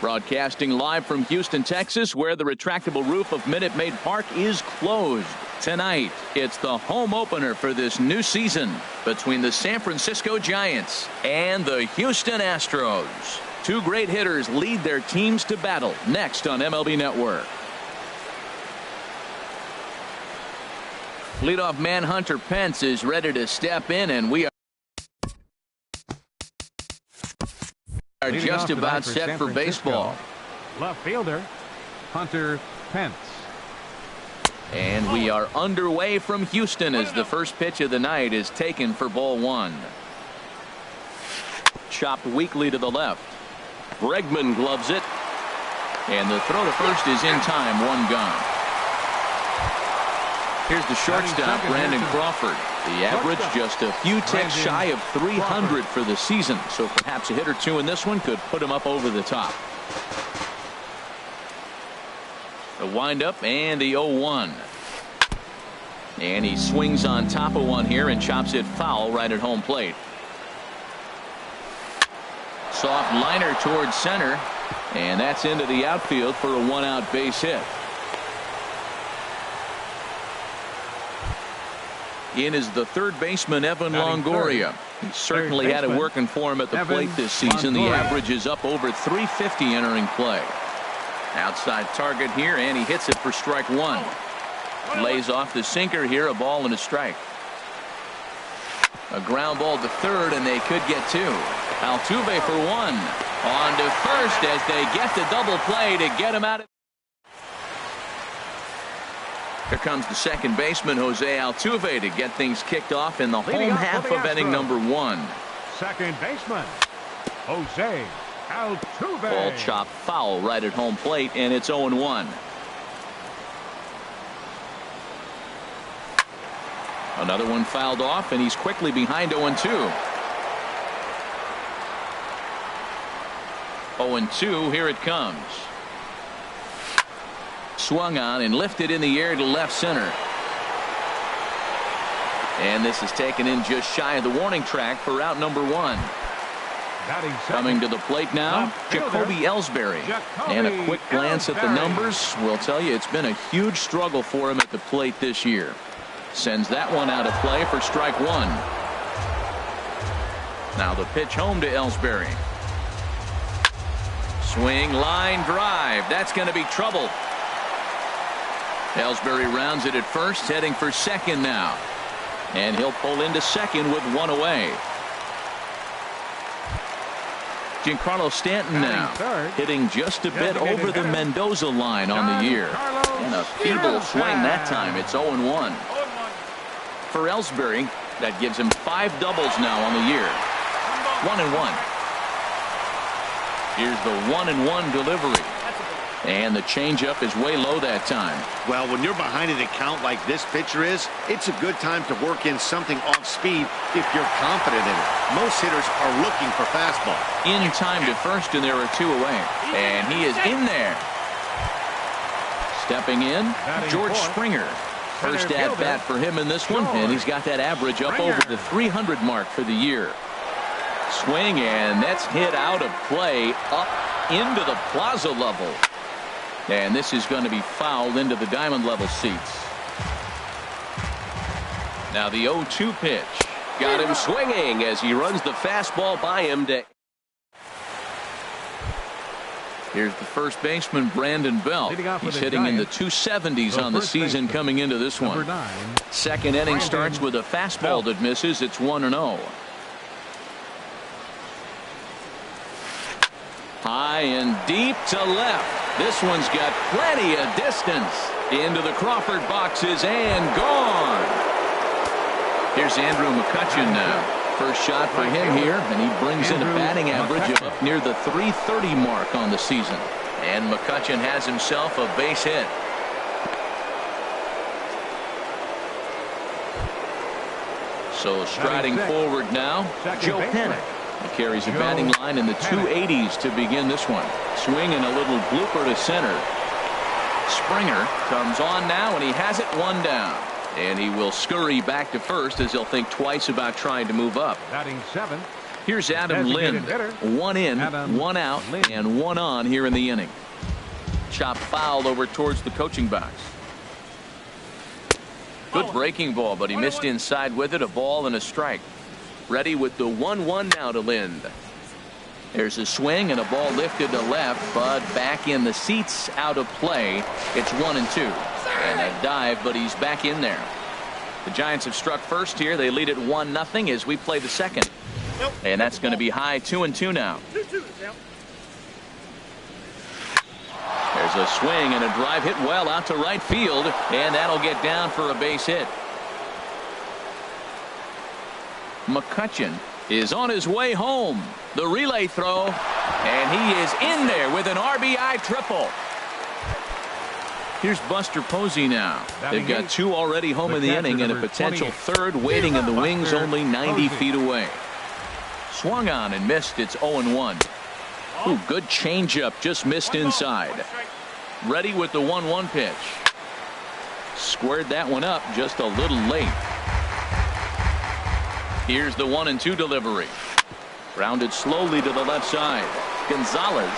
Broadcasting live from Houston, Texas, where the retractable roof of Minute Maid Park is closed. Tonight, it's the home opener for this new season between the San Francisco Giants and the Houston Astros. Two great hitters lead their teams to battle next on MLB Network. Leadoff man Hunter Pence is ready to step in, and we are just about set for baseball. Left fielder Hunter Pence. And we are underway from Houston as the first pitch of the night is taken for ball one. Chopped weakly to the left. Bregman gloves it. And the throw to first is in time. One gone. Here's the shortstop, Brandon Crawford. The average just a few ticks shy of 300 for the season. So perhaps a hit or two in this one could put him up over the top. The windup and the 0-1. And he swings on top of one here and chops it foul right at home plate. Soft liner towards center. And that's into the outfield for a one-out base hit. In is the third baseman, Evan Longoria. He certainly had it working for him at the plate this season. The average is up over 350 entering play. Outside target here, and he hits it for strike one. Lays off the sinker here, a ball and a strike. A ground ball to third, and they could get two. Altuve for one. On to first as they get the double play to get him out of. Here comes the second baseman, Jose Altuve, to get things kicked off in the home half of inning number one. Second baseman, Jose Altuve. Ball chopped foul right at home plate, and it's 0-1. Another one fouled off, and he's quickly behind 0-2. 0-2, here it comes. Swung on and lifted in the air to left center. And this is taken in just shy of the warning track for out number one. Coming to the plate now, Jacoby Ellsbury. And a quick glance at the numbers will tell you it's been a huge struggle for him at the plate this year. Sends that one out of play for strike one. Now the pitch home to Ellsbury. Swing, line drive. That's going to be trouble. Ellsbury rounds it at first, heading for second now. And he'll pull into second with one away. Giancarlo Stanton now hitting just a bit over the Mendoza line on the year. And a feeble swing that time. It's 0-1. For Ellsbury, that gives him 5 doubles now on the year. 1-1. Here's the 1-1 delivery. And the changeup is way low that time. Well, when you're behind in a count like this pitcher is, it's a good time to work in something off speed if you're confident in it. Most hitters are looking for fastball. In time to first, and there are 2 away. And he is in there. Stepping in, George Springer. First at bat for him in this one, and he's got that average up over the 300 mark for the year. Swing, and that's hit out of play up into the plaza level. And this is going to be fouled into the diamond level seats. Now the 0-2 pitch. Got him swinging as he runs the fastball by him. Here's the first baseman, Brandon Belt. He's hitting in the 270s on the season coming into this one. Second inning starts with a fastball that misses. It's 1-0. High and deep to left. This one's got plenty of distance. Into the Crawford boxes and gone. Here's Andrew McCutchen now. First shot for him here, and he brings in a batting average of up near the 330 mark on the season. And McCutchen has himself a base hit. So striding forward now, Joe Panik. He carries a batting line in the 280s to begin this one. Swinging a little blooper to center. Springer comes on now, and he has it one down. And he will scurry back to first as he'll think twice about trying to move up. Batting 7, Here's Adam Lind. One in, one out, and one on here in the inning. Chop foul over towards the coaching box. Good breaking ball, but he missed inside with it. A ball and a strike. Ready with the 1-1 now to Lind. There's a swing and a ball lifted to left, but back in the seats, out of play. It's 1-2. And a dive, but he's back in there. The Giants have struck first here. They lead it 1-0 as we play the second. And that's going to be high 2-2 now. There's a swing and a drive hit well out to right field, and that'll get down for a base hit. McCutchen is on his way home. The relay throw, and he is in there with an RBI triple. Here's Buster Posey now. They've got two already home in the inning and a potential third waiting in the wings only 90 feet away. Swung on and missed. It's 0-1. Ooh, good changeup, just missed inside. Ready with the 1-1 pitch. Squared that one up just a little late. Here's the 1-2 delivery. Rounded slowly to the left side. Gonzalez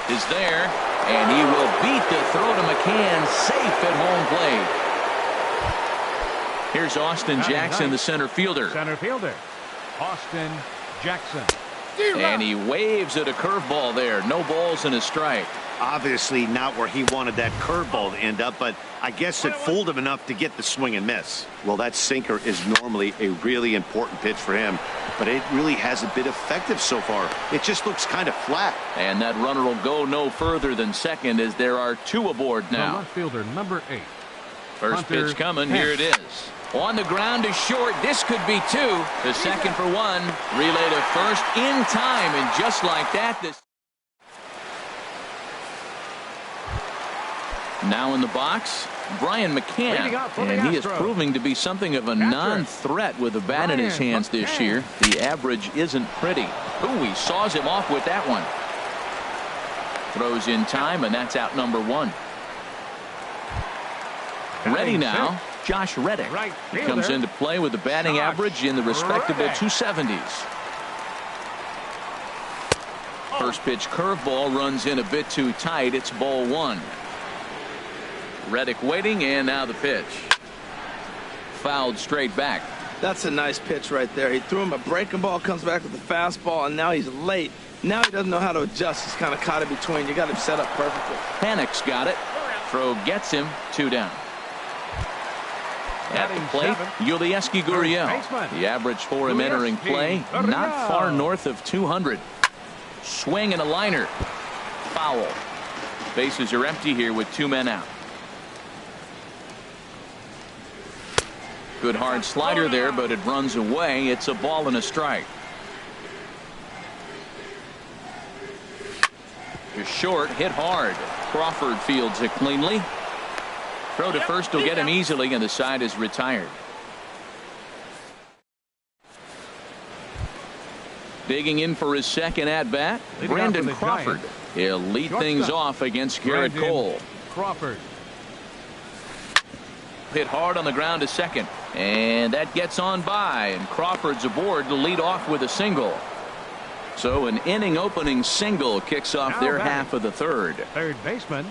is there, and he will beat the throw to McCann, safe at home plate. Here's Austin Jackson, the center fielder. Austin Jackson. And he waves at a curveball there. No balls and a strike. Obviously not where he wanted that curveball to end up, but I guess it fooled him enough to get the swing and miss. Well, that sinker is normally a really important pitch for him, but it really hasn't been effective so far. It just looks kind of flat. And that runner will go no further than second as there are two aboard now. The left fielder, number 8. First pitch coming. Here it is. On the ground to short. This could be two. The second for one. Relay to first in time, and just like that, this. Now in the box, Brian McCann, and he is proving to be something of a non-threat with a bat in his hands this year. The average isn't pretty. Ooh, he saws him off with that one. Throws in time, and that's out number 1. Ready now, Josh Reddick. He comes into play with a batting average in the respectable 270s. First pitch curveball runs in a bit too tight. It's ball 1. Reddick waiting, and now the pitch. Fouled straight back. That's a nice pitch right there. He threw him a breaking ball, comes back with a fastball, and now he's late. Now he doesn't know how to adjust. He's kind of caught in between. You got him set up perfectly. Panic's got it. Throw gets him. 2 down. At the plate, Yulieski Gurriel. The average for him entering play, not far north of 200. Swing and a liner. Foul. Bases are empty here with 2 men out. Good hard slider there, but it runs away. It's a ball and a strike. You're short, hit hard. Crawford fields it cleanly. Throw to first will get him easily, and the side is retired. Digging in for his second at-bat, Brandon Crawford. He'll lead things off against Garrett Cole. Crawford. Hit hard on the ground to second, and that gets on by, and Crawford's aboard to lead off with a single. So an inning opening single kicks off their half of the third. Third baseman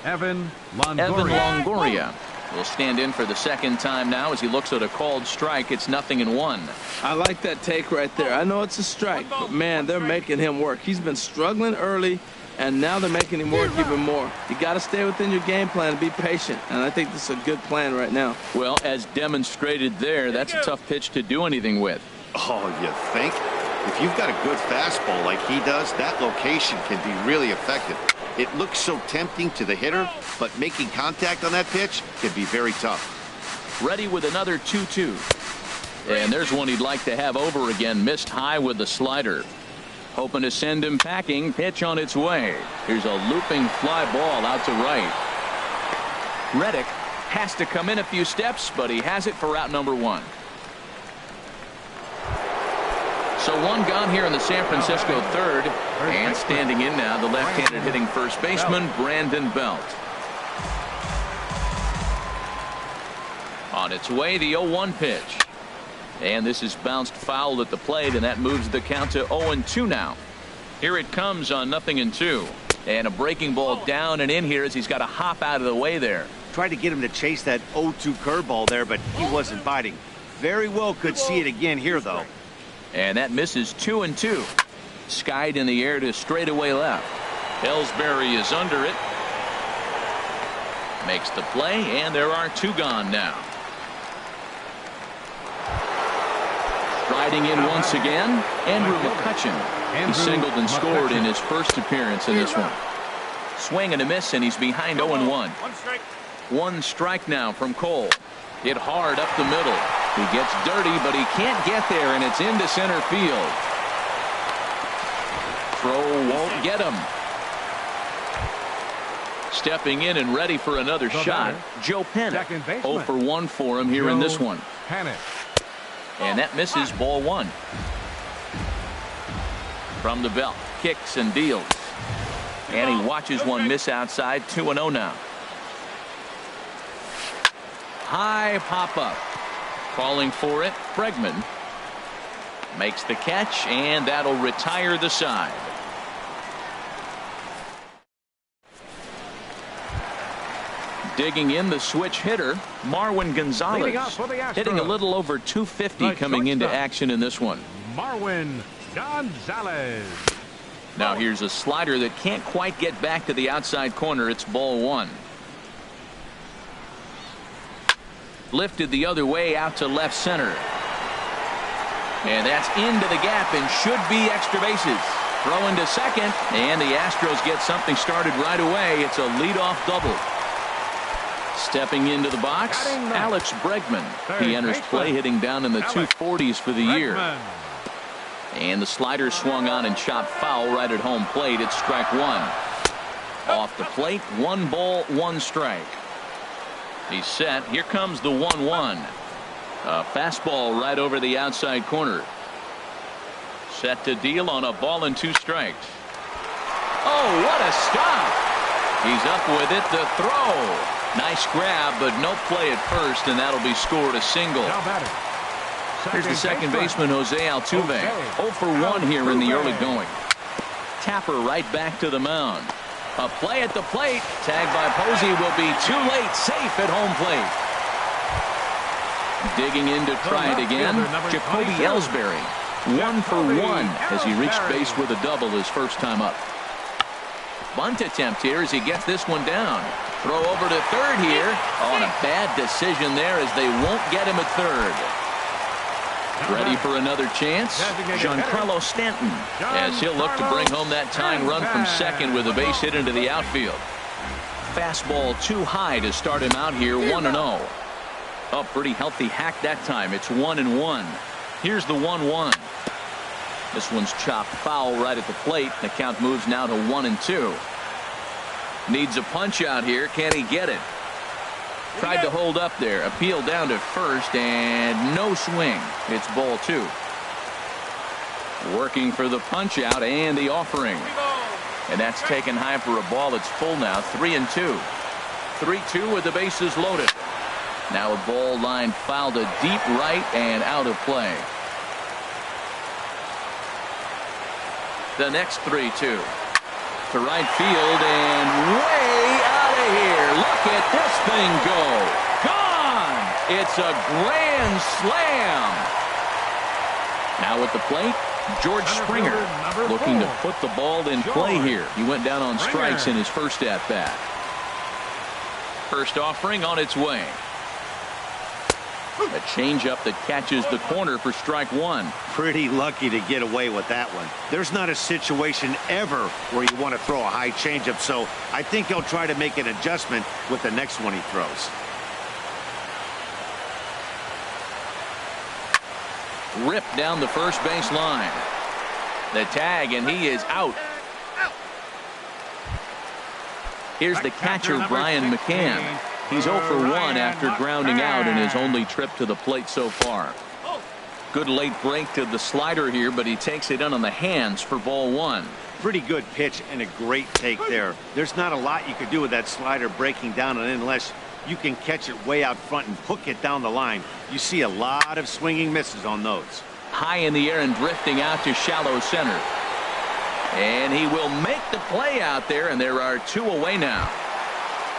Evan Longoria. Will stand in for the second time now as he looks at a called strike. It's 0-1. I like that take right there. I know it's a strike, but man, they're making him work. He's been struggling early, and now they're making him work even more. You got to stay within your game plan and be patient, and I think this is a good plan right now. Well, as demonstrated there, that's a tough pitch to do anything with. Oh, you think? If you've got a good fastball like he does, that location can be really effective. It looks so tempting to the hitter, but making contact on that pitch can be very tough. Ready with another 2-2. And there's one he'd like to have over again. Missed high with the slider. Hoping to send him packing. Pitch on its way. Here's a looping fly ball out to right. Reddick has to come in a few steps, but he has it for out number 1. So one gone here in the San Francisco third. And standing in now, the left-handed hitting first baseman, Brandon Belt. On its way, the 0-1 pitch. And this is bounced foul at the plate, and that moves the count to 0-2 now. Here it comes on 0-2. And a breaking ball down and in here as he's got to hop out of the way there. Tried to get him to chase that 0-2 curveball there, but he wasn't biting. Very well could see it again here, though. And that misses 2-2. Skied in the air to straightaway left. Ellsbury is under it. Makes the play, and there are 2 gone now. Riding in once again, Andrew McCutchen. He singled and scored in his first appearance in this one. Swing and a miss, and he's behind 0-1. 1 strike now from Cole. Hit hard up the middle. He gets dirty, but he can't get there, and it's into center field. Throw won't get him. Stepping in and ready for another shot, Joe Pennant. 0 for 1 for him here in this one. And that misses, ball 1. From the belt, kicks and deals. And he watches one miss outside, 2-0 now. High pop-up. Calling for it, Bregman. Makes the catch, and that'll retire the side. Digging in the switch hitter, Marwin Gonzalez, hitting a little over 250 coming into action in this one. Marwin Gonzalez. Now here's a slider that can't quite get back to the outside corner. It's ball 1. Lifted the other way out to left center. And that's into the gap and should be extra bases. Throw into second, and the Astros get something started right away. It's a leadoff double. Stepping into the box, Alex Bregman. He enters play hitting down in the 240s for the year. And the slider swung on and chopped foul right at home plate. It's strike 1. Off the plate, 1 ball, 1 strike. He's set. Here comes the 1-1. A fastball right over the outside corner. Set to deal on a ball and 2 strikes. Oh, what a stop! He's up with it. The throw. Nice grab, but no play at first, and that'll be scored a single. Here's the second baseman, Jose Altuve. 0 for 1 here in the early going. Tapper right back to the mound. A play at the plate. Tagged by Posey will be too late. Safe at home plate. Digging in to try it again, Jacoby Ellsbury. 1 for 1 as he reached base with a double his first time up. Bunt attempt here as he gets this one down. Throw over to third here. On a bad decision there as they won't get him at third. Ready for another chance, Giancarlo Stanton, as he'll look to bring home that tying run from second with a base hit into the outfield. Fastball too high to start him out here, 1-0. A pretty healthy hack that time. It's 1-1. Here's the 1-1. This one's chopped foul right at the plate. The count moves now to 1-2. Needs a punch out here. Can he get it? Tried to hold up there. Appeal down to first, and no swing. It's ball 2. Working for the punch out and the offering. And that's taken high for a ball. It's full now. 3-2. 3-2 with the bases loaded. Now a ball line foul to deep right and out of play. The next 3-2. To right field and way out of here. Look at this thing go. Gone. It's a grand slam. Now at the plate, George Springer looking to put the ball in play here. He went down on strikes in his first at bat. First offering on its way. A changeup that catches the corner for strike 1. Pretty lucky to get away with that one. There's not a situation ever where you want to throw a high changeup, so I think he'll try to make an adjustment with the next one he throws. Ripped down the first base line. The tag, and he is out. Here's the catcher, Brian McCann. He's 0 for 1 after grounding out in his only trip to the plate so far. Good late break to the slider here, but he takes it in on the hands for ball one. Pretty good pitch and a great take there. There's not a lot you could do with that slider breaking down, and unless you can catch it way out front and hook it down the line, you see a lot of swinging misses on those. High in the air and drifting out to shallow center. And he will make the play out there, and there are two away now.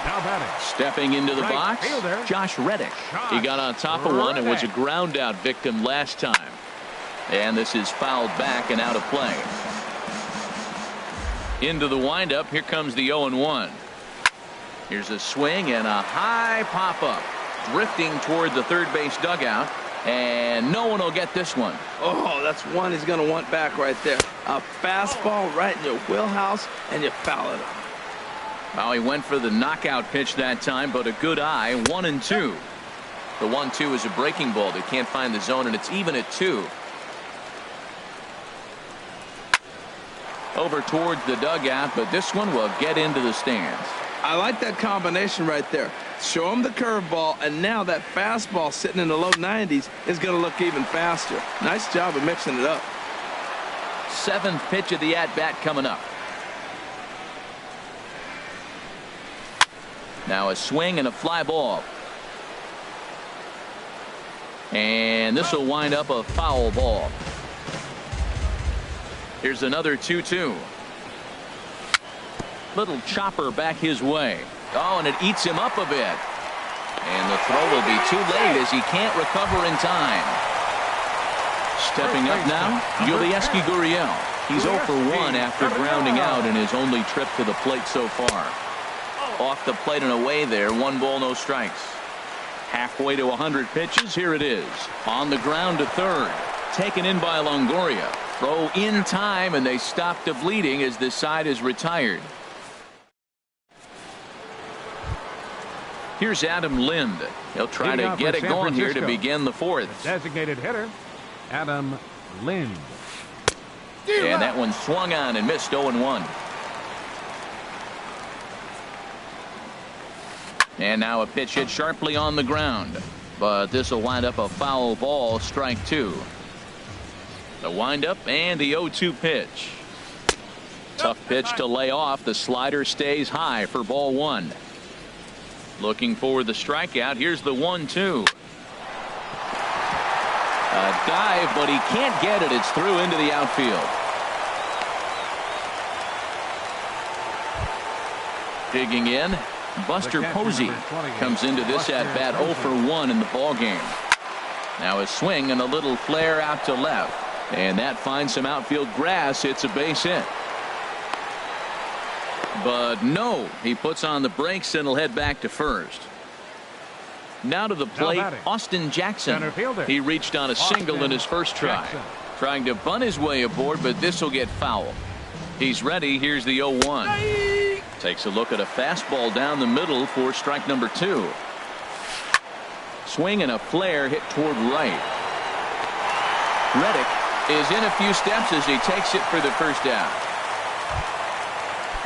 Now batting. Stepping into the box, fielder, Josh Reddick. He got on top of one and was a ground out victim last time. And this is fouled back and out of play. Into the windup, here comes the 0-1. Here's a swing and a high pop-up. Drifting toward the third base dugout. And no one will get this one. Oh, that's one he's going to want back right there. A fastball right in your wheelhouse, and you foul it up. Well, he went for the knockout pitch that time, but a good eye. 1-2. The 1-2 is a breaking ball. They can't find the zone, and it's even at 2. Over towards the dugout, but this one will get into the stands. I like that combination right there. Show him the curveball, and now that fastball sitting in the low 90s is going to look even faster. Nice job of mixing it up. 7th pitch of the at-bat coming up. Now a swing and a fly ball. And this will wind up a foul ball. Here's another 2-2. Little chopper back his way. Oh, and it eats him up a bit. And the throw will be too late as he can't recover in time. Stepping up now, Guriel. He's 0 for 1 after grounding out in his only trip to the plate so far. Off the plate and away there, 1 ball, no strikes. Halfway to 100 pitches, here it is. On the ground to third. Taken in by Longoria. Throw in time, and they stop the bleeding as this side is retired. Here's Adam Lind. He'll try to get it going here to begin the 4th. Designated hitter, Adam Lind. And that one swung on and missed. 0-1. And now a pitch hit sharply on the ground. But this will wind up a foul ball, strike 2. The windup and the 0-2 pitch. Tough pitch to lay off. The slider stays high for ball 1. Looking for the strikeout. Here's the 1-2. A dive, but he can't get it. It's through into the outfield. Digging in, Buster Posey comes into this at bat 0 for 1 in the ball game. Now a swing and a little flare out to left, and that finds some outfield grass. It's a base hit. But no, he puts on the brakes and will head back to first. Now to the plate, Austin Jackson. He reached on a single in his first try. Trying to bunt his way aboard, but this will get foul. He's ready. Here's the 0-1. Takes a look at a fastball down the middle for strike number 2. Swing and a flare hit toward right. Reddick is in a few steps as he takes it for the first out.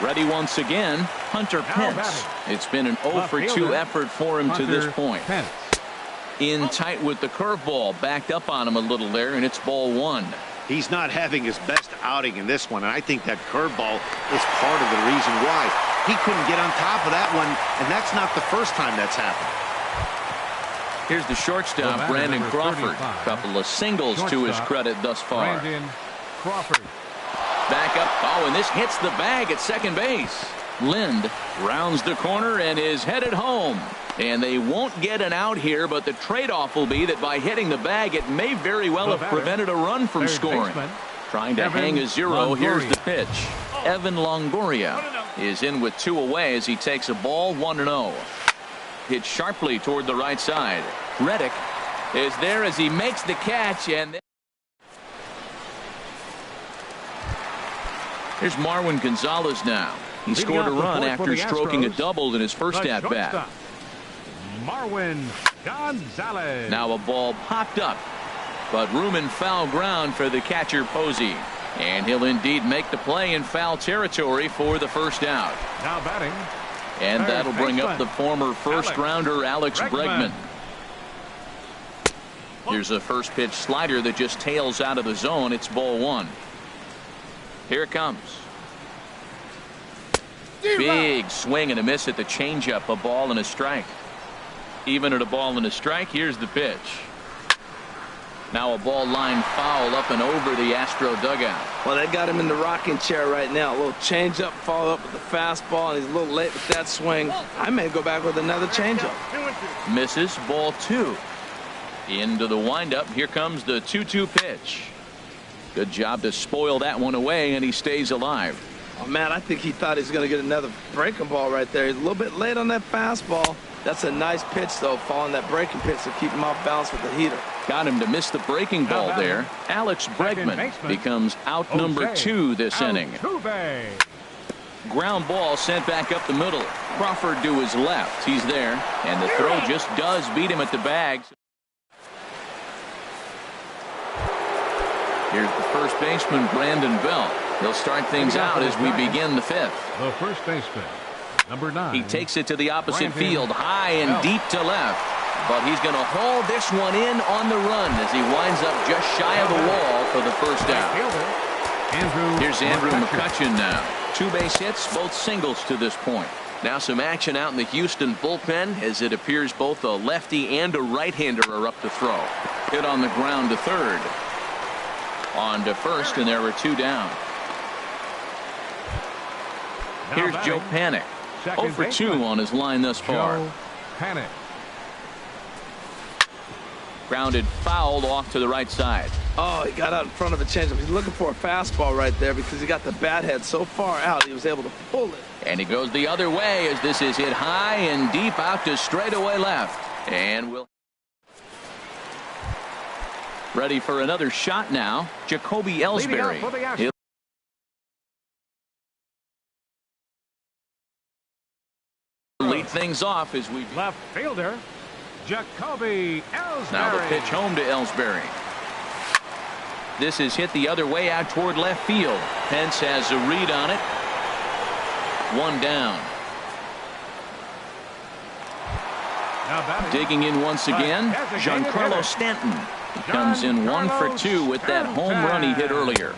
Ready once again, Hunter Pence. It's been an 0 for 2 effort for him to this point. In tight with the curveball, backed up on him a little there, and it's ball 1. He's not having his best outing in this one, and I think that curveball is part of the reason why. He couldn't get on top of that one, and that's not the first time that's happened. Here's the shortstop, Brandon Crawford. A couple of singles to his credit thus far. Brandon Crawford. Back up. Oh, and this hits the bag at second base. Lind rounds the corner and is headed home. And they won't get an out here, but the trade-off will be that by hitting the bag, it may very well have prevented a run from scoring. Trying to hang a 0. Here's the pitch. Evan Longoria is in with 2 away as he takes a ball 1-0. Hit sharply toward the right side. Reddick is there as he makes the catch, and here's Marwin Gonzalez now. He scored a run after stroking a double in his first at-bat. Marwin Gonzalez. Now a ball popped up, but room in foul ground for the catcher Posey. And he'll indeed make the play in foul territory for the first out. Now batting. And that'll bring up the former first-rounder Alex Bregman. Here's a first pitch slider that just tails out of the zone. It's ball one. Here it comes. Big swing and a miss at the changeup. A ball and a strike. Even at a ball and a strike, here's the pitch. Now a ball line foul up and over the Astro dugout. Well, they got him in the rocking chair right now. A little changeup, follow up with the fastball, and he's a little late with that swing. I may go back with another changeup. Misses, ball two. Into the windup. Here comes the 2-2 pitch. Good job to spoil that one away, and he stays alive. Oh, man, I think he thought he was going to get another breaking ball right there. He's a little bit late on that fastball. That's a nice pitch, though, following that breaking pitch to keep him off balance with the heater. Got him to miss the breaking ball there. Alex Bregman becomes out number 2 this inning. Ground ball sent back up the middle. Crawford to his left. He's there, and the throw just does beat him at the bag. Here's the first baseman, Brandon Belt. He'll start things out as we begin the fifth. The first baseman, number 9. He takes it to the opposite field, high and deep to left. But he's going to haul this one in on the run as he winds up just shy of the wall for the first out. Here's Andrew McCutchen now. 2 base hits, both singles to this point. Now some action out in the Houston bullpen as it appears both a lefty and a right-hander are up to throw. Hit on the ground to third. On to first, and there were 2 down. Here's Joe Panik. 0 for 2 on his line thus far. Joe Panik. Grounded foul off to the right side. Oh, he got out in front of a changeup. He's looking for a fastball right there because he got the bat head so far out he was able to pull it. And he goes the other way as this is hit high and deep out to straightaway left. And we'll ready for another shot now. Jacoby Ellsbury. He'll lead things off as we Left fielder, Jacoby Ellsbury. now the pitch home to Ellsbury. This is hit the other way out toward left field. Pence has a read on it. 1 down. Digging in once again, Giancarlo Stanton. He comes in 1 for 2 with that home run he hit earlier.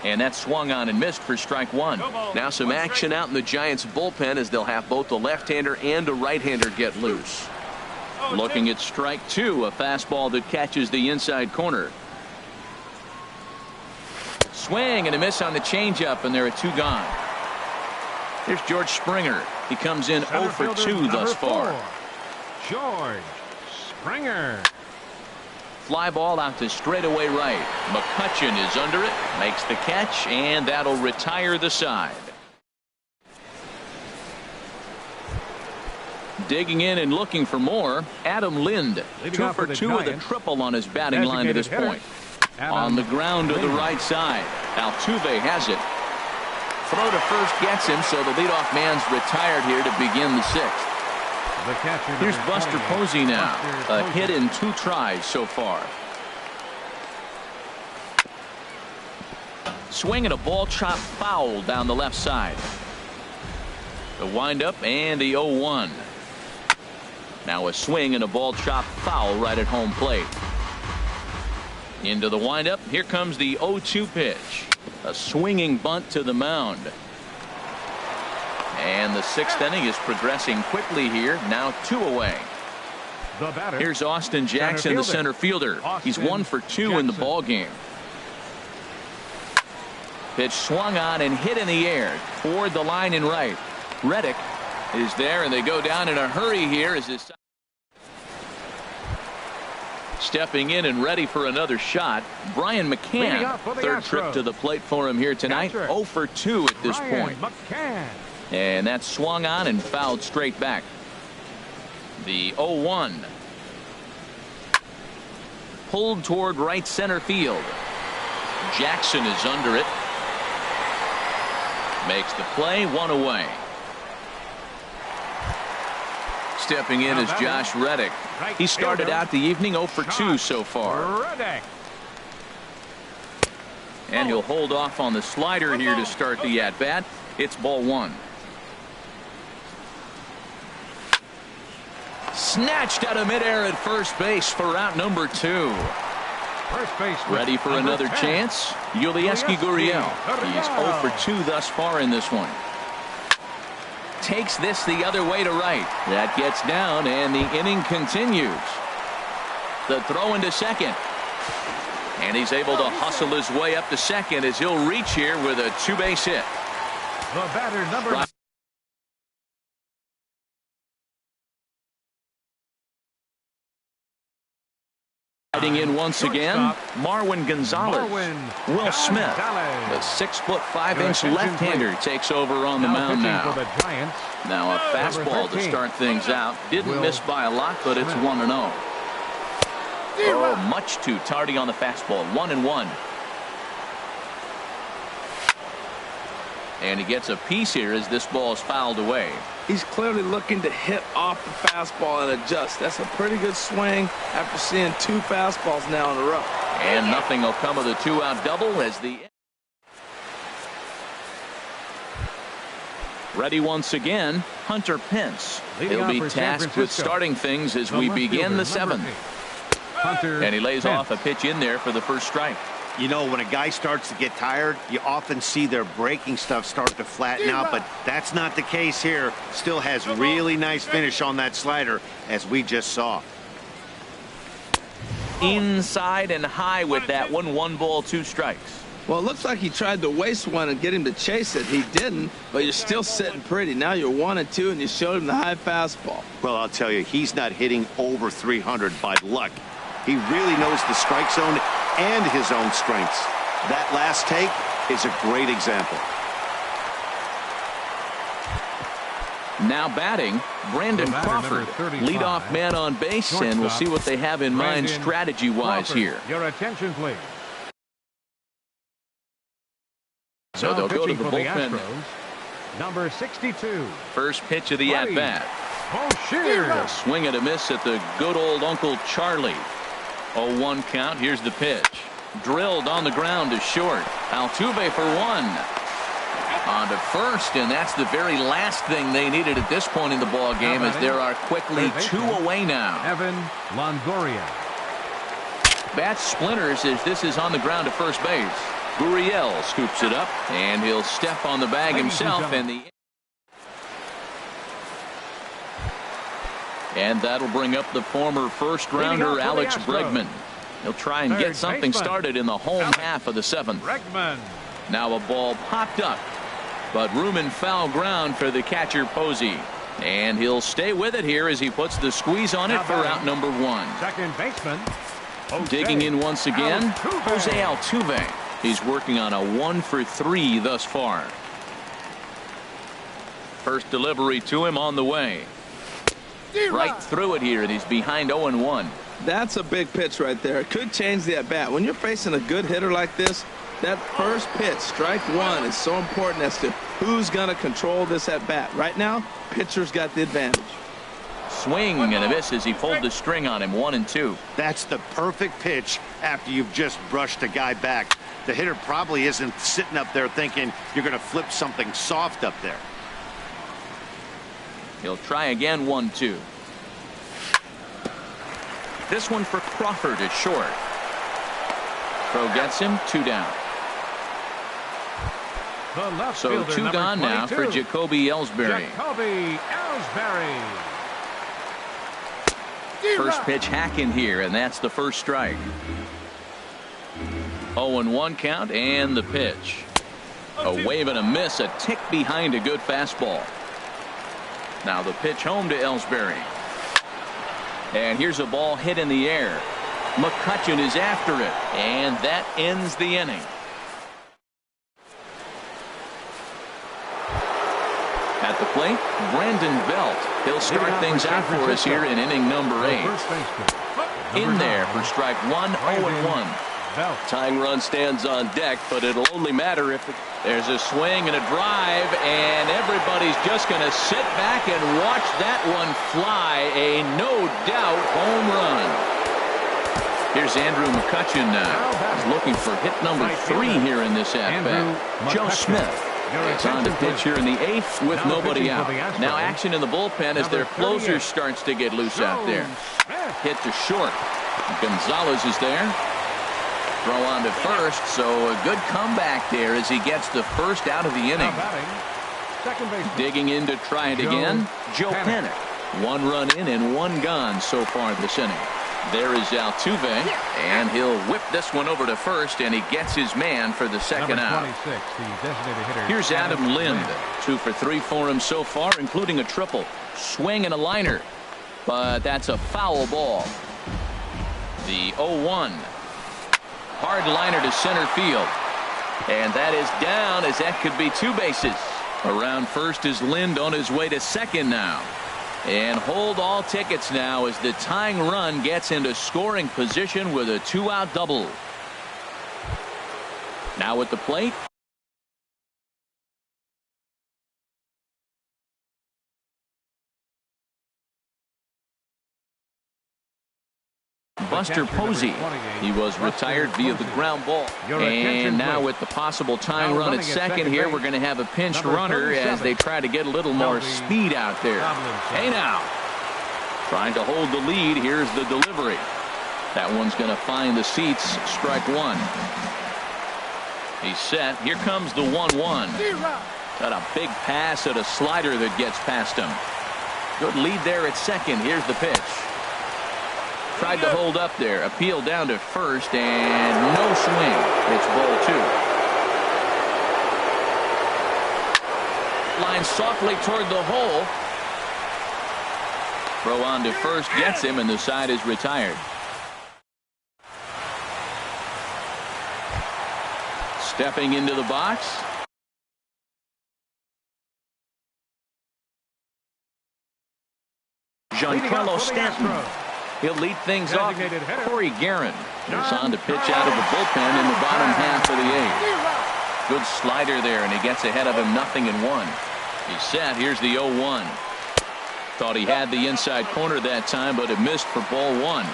And that swung on and missed for strike 1. Now some action out in the Giants bullpen as they'll have both a left-hander and a right-hander get loose. Looking at strike 2, a fastball that catches the inside corner. Swing and a miss on the changeup, and there are 2 gone. Here's George Springer. He comes in 0 for 2 thus far. George Springer. Fly ball out to straightaway right. McCutchen is under it, makes the catch, and that'll retire the side. Digging in and looking for more, Adam Lind. 2 for 2 with a triple on his batting line to this point. On the ground to the right side. Altuve has it. Throw to first gets him, so the leadoff man's retired here to begin the 6th. Here's Buster Posey now. A hit in 2 tries so far. Swing and a ball chop foul down the left side. The windup and the 0-1. Now a swing and a ball chop foul right at home plate. Into the windup. Here comes the 0-2 pitch. A swinging bunt to the mound. And the 6th inning is progressing quickly here. Now 2 away. Here's Austin Jackson, the center fielder. He's 1 for 2 in the ball game. Pitch swung on and hit in the air toward the line and right. Reddick is there, and they go down in a hurry here as this stepping in and ready for another shot. Brian McCann, 3rd trip to the plate for him here tonight. 0 for 2 at this point. And that swung on and fouled straight back. The 0-1. Pulled toward right center field. Jackson is under it. Makes the play, 1 away. Stepping in is Josh Reddick. He started out the evening 0 for 2 so far. And he'll hold off on the slider here to start the at-bat. It's ball 1. Snatched out of midair at first base for out number 2. First base. Ready for another chance? Yulieski Gurriel. He's 0 for 2 thus far in this one. Takes this the other way to right. That gets down, and the inning continues. The throw into second. And he's able to hustle his way up to second as he'll reach here with a 2-base hit. The batter, number Riding in once again, Marwin Gonzalez. Will Smith, the 6'5" left-hander, takes over on the mound now. Now a fastball to start things out. Didn't miss by a lot, but it's 1-0. Oh, much too tardy on the fastball. 1-1. And he gets a piece here as this ball is fouled away. He's clearly looking to hit off the fastball and adjust. That's a pretty good swing after seeing 2 fastballs now in a row. And nothing will come of the 2-out double as the... Ready once again, Hunter Pence. He'll be tasked with starting things as we begin the 7th. And he lays off a pitch in there for the first strike. You know, when a guy starts to get tired, you often see their breaking stuff start to flatten out, but that's not the case here. Still has really nice finish on that slider, as we just saw. Inside and high with that one. 1 ball, 2 strikes. Well, it looks like he tried to waste one and get him to chase it. He didn't, but you're still sitting pretty. Now you're 1-2, and you showed him the high fastball. Well, I'll tell you, he's not hitting over 300 by luck. He really knows the strike zone and his own strengths. That last take is a great example. Now batting, Brandon Crawford, leadoff man on base, and we'll see what they have in mind strategy-wise here. Your attention, please. So they'll go to the bullpen. Number 62. First pitch of the at-bat. Boshier. Swing and a miss at the good old Uncle Charlie. 0-1 count. Here's the pitch. Drilled on the ground to short. Altuve for 1. On to first, and that's the very last thing they needed at this point in the ball game, as there are quickly 2 away now. Evan Longoria. Bat splinters as this is on the ground to first base. Gurriel scoops it up, and he'll step on the bag himself, and that'll bring up the former first-rounder Alex Bregman. He'll try and get something started in the home half of the 7th. Now a ball popped up, but room and foul ground for the catcher Posey. And he'll stay with it here as he puts the squeeze on it for out number 1. Second baseman. Digging in once again, Jose Altuve. He's working on a 1 for 3 thus far. First delivery to him on the way. Right through it here, and he's behind 0-1. That's a big pitch right there. It could change the at-bat. When you're facing a good hitter like this, that first pitch, strike 1, is so important as to who's going to control this at-bat. Right now, pitcher's got the advantage. Swing and a miss as he pulled the string on him. 1-2. That's the perfect pitch after you've just brushed a guy back. The hitter probably isn't sitting up there thinking you're going to flip something soft up there. He'll try again. 1-2. This one for Crawford is short. Throw gets him. 2 down. So 2 gone now for Jacoby Ellsbury. First pitch hack in here, and that's the first strike. 0-1 count, and the pitch. A wave and a miss, a tick behind a good fastball. Now the pitch home to Ellsbury. And here's a ball hit in the air. McCutchen is after it, and that ends the inning. At the plate, Brandon Belt. He'll start things out for us here in inning number 8. In there for strike 1, 0-1. Tying run stands on deck, but it'll only matter if there's a swing and a drive, and everybody's just going to sit back and watch that one fly. A no-doubt home run. Here's Andrew McCutchen now. He's looking for hit number 3 here in this at-bat. Joe Smith It's on the pitch here in the 8th with Now nobody pitching for out. the Astros, Now action in the bullpen as their number closer 38, starts to get loose out there. Hit to short. Gonzalez is there. Throw on to first, so a good comeback there as he gets the first out of the inning. Now batting, second baseman. Digging in to try it again, Joe Panik. 1 run in and 1 gone so far this inning. There is Altuve, and he'll whip this one over to first, and he gets his man for the second Number out. 26, the designated hitter. Here's Adam Lind. 2 for 3 for him so far, including a triple. Swing and a liner, but that's a foul ball. The 0-1. Hard liner to center field. And that is down, as that could be 2 bases. Around first is Lind on his way to second now. And hold all tickets now as the tying run gets into scoring position with a 2-out double. Now at the plate, Buster Posey. He was retired via the ground ball. And now with the possible tying run at second here, we're going to have a pinch runner as they try to get a little more speed out there. Hey now, trying to hold the lead. Here's the delivery. That one's going to find the seats. Strike 1. He's set. Here comes the 1-1. Got a big pass at a slider that gets past him. Good lead there at second. Here's the pitch. Tried to hold up there. Appeal down to first, and no swing. It's ball 2. Line softly toward the hole. Throw on to first gets him, and the side is retired. Stepping into the box. Giancarlo Stanton. He'll lead things off. Corey Guerin goes on to pitch out of the bullpen in the bottom half of the 8th. Good slider there, and he gets ahead of him 0-1. He's set. Here's the 0-1. Thought he had the inside corner that time, but it missed for ball 1.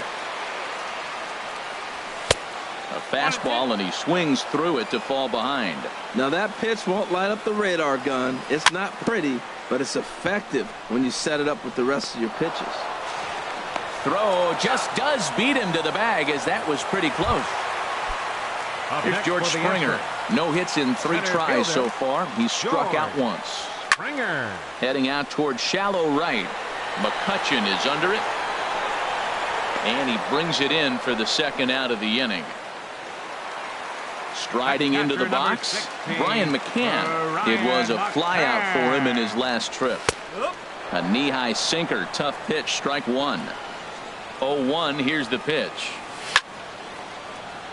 A fastball, and he swings through it to fall behind. Now that pitch won't light up the radar gun. It's not pretty, but it's effective when you set it up with the rest of your pitches. Throw just does beat him to the bag, as that was pretty close. Here's George Springer. No hits in 3 tries so far. He's struck out once. Springer. Heading out toward shallow right. McCutchen is under it. And he brings it in for the second out of the inning. Striding into the box, Brian McCann. It was a flyout for him in his last trip. A knee-high sinker, tough pitch, strike 1. 0-1, here's the pitch.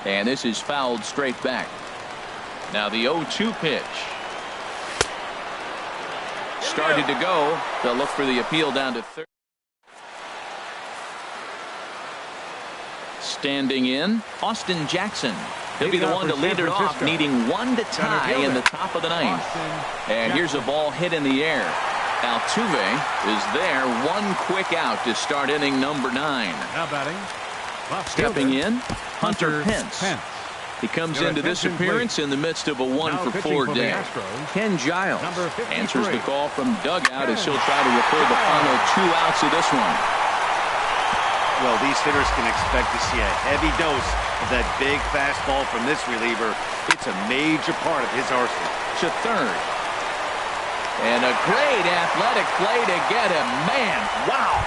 And this is fouled straight back. Now the 0-2 pitch. Started to go. They'll look for the appeal down to third. Standing in, Austin Jackson. He'll be the one to lead it off, needing 1 to tie in the top of the 9th. And here's a ball hit in the air. Altuve is there. 1 quick out to start inning number 9. Now batting. Stepping in, Hunter Pence. He comes into this appearance in the midst of a 1-for-4 day. Ken Giles answers the call from dugout as he'll try to record the final 2 outs of this one. Well, these hitters can expect to see a heavy dose of that big fastball from this reliever. It's a major part of his arsenal. To third. And a great athletic play to get him. Man, wow.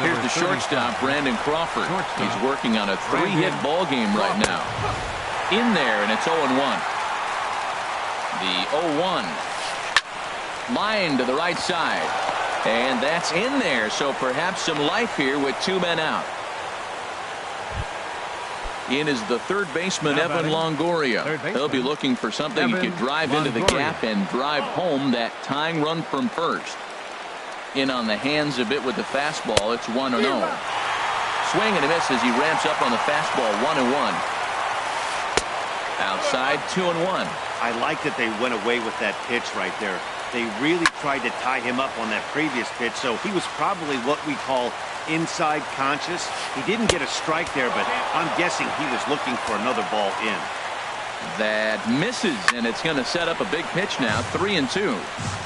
Here's the shortstop, Brandon Crawford. He's working on a 3-hit ball game right now. In there, and it's 0-1. The 0-1. Line to the right side. And that's in there, so perhaps some life here with 2 men out. In is the third baseman, Evan Longoria. He'll be looking for something he could drive into the gap and drive home that tying run from first. In on the hands a bit with the fastball. It's 1-0. Swing and a miss as he ramps up on the fastball. 1-1. Outside, 2-1. I like that they went away with that pitch right there. They really tried to tie him up on that previous pitch, so he was probably what we call inside conscious. He didn't get a strike there, but I'm guessing he was looking for another ball in. That misses, and it's going to set up a big pitch now. 3-2.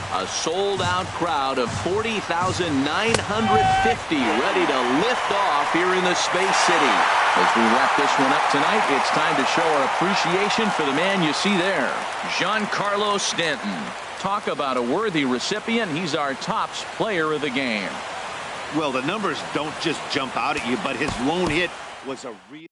A sold-out crowd of 40,950 ready to lift off here in the Space City. As we wrap this one up tonight, it's time to show our appreciation for the man you see there, Giancarlo Stanton. Talk about a worthy recipient. He's our tops player of the game. Well, the numbers don't just jump out at you, but his lone hit was a real